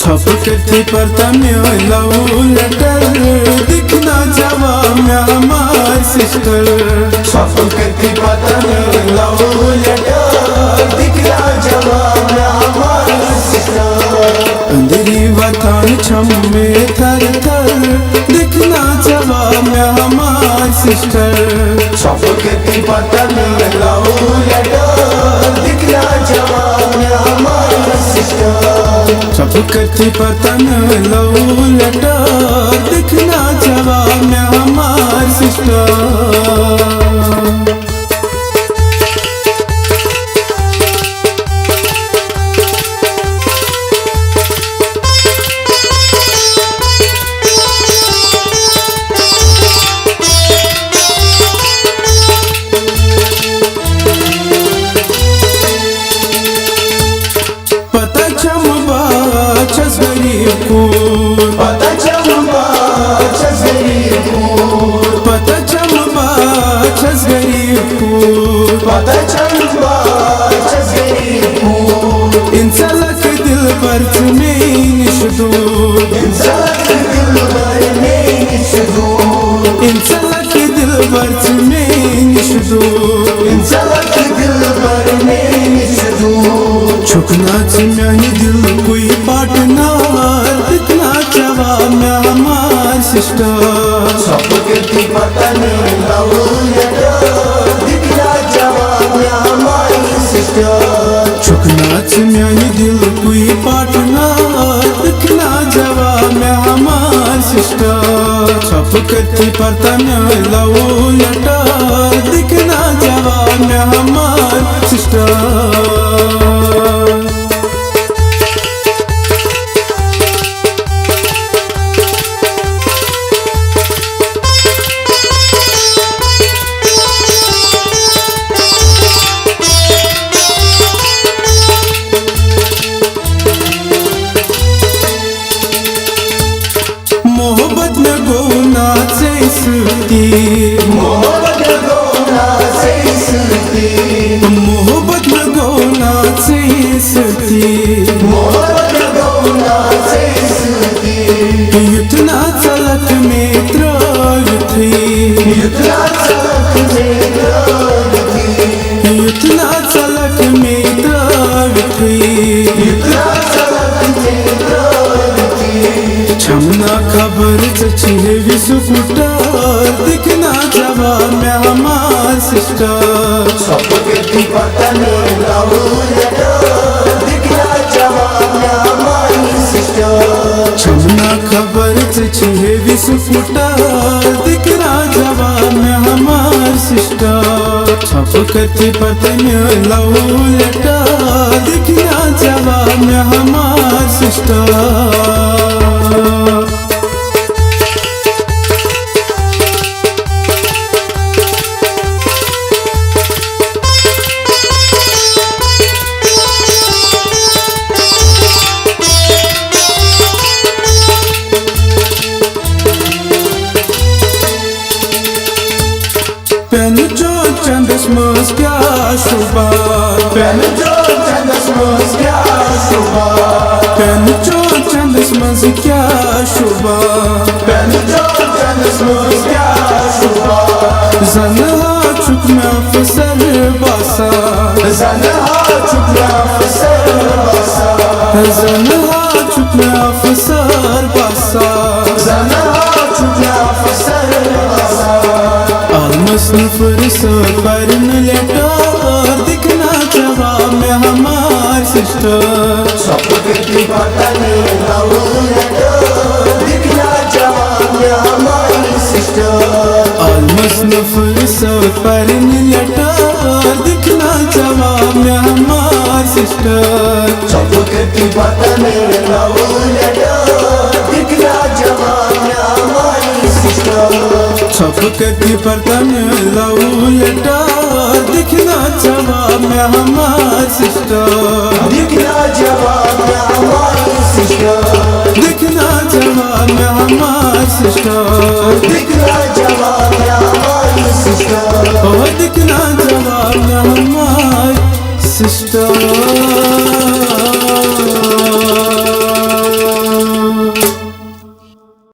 छप के पड़ता में लव लेटर दिखना जवाब में हमार सिस्टर। छप के पड़ता में लव लेटर दिखना जवाब में हमार सिस्टर। अंधेरी वतन छम में थर थर दिखना जवाब में हमार सिस्टर। छप के पड़ता में लव लेटर दिखना जवाब में हमार सिस्टर। छप के पड़ता में लव लेटर दिखना जवाब में हमार सिस्टर। पता चम्बा छस गरीबपुर इंसालक दिल पर में निशदूर। इंसालक दिल पर में निशदूर। छुकना म्यानी दिल कोई पार्टनर दिखना जवाब में हमार सिस्टर। छप के पता नहीं लव लेटर दिखना जवाब में हमार सिस्टर। छुकना म्यानी दिल कोई पार्टनर दिखना जवाब में हमार सिस्टर। छप के पता में लव लेटर दिखना जवाब में हमार सिस्टर। मोहब्बत में गोना से सुती, मोहब्बत में गोना से सुती, मोहब्बत में गोना से सुती, मोहब्बत में गोना से सुती। इतना चलक में त्राल थी, इतना चलक में त्राल थी, इतना चलक में त्राल थी, इतना चलक में त्राल थी। छमना खबर चचिए विस्फुटर दिखना जवाब में हमार सिस्टर। छप के पता नहीं लव लेटर दिखना जवाब में हमार सिस्टर। छमना खबर चचिए विस्फुटर दिखना जवाब में हमार सिस्टर। छप के पता में लव लेटर दिखना जवाब में हमार sister. Penu çandas mız kya şuba, Penu çandas mız kya şuba, penu çandas mız kya şuba, Penu çandas mız kya şuba. Zanha çukma fısar basa, Zanha çukma fısar basa, Zanha çukma fısar basa, Zanha çukma fısar basa. almasın fırsat varın letar दिखना जवाब में हमार sister. छप के पता नहीं love letter दिखना जवाब में हमार sister. almasın fırsat varın letar दिखना जवाब में हमार सिस्टर। छप के पता नहीं लव लेटर दिखना जवाब में हमार सिस्टर। छप के पता में लव लेटर दिखना जवाब में हमार सिस्टर। दिखना जवाब में हमार सिस्टर। दिखना जवाब में हमार सिस्टर। दिखना जवाब में हमार सिस्टर। दिखना जवाब में हमार सिस्टर।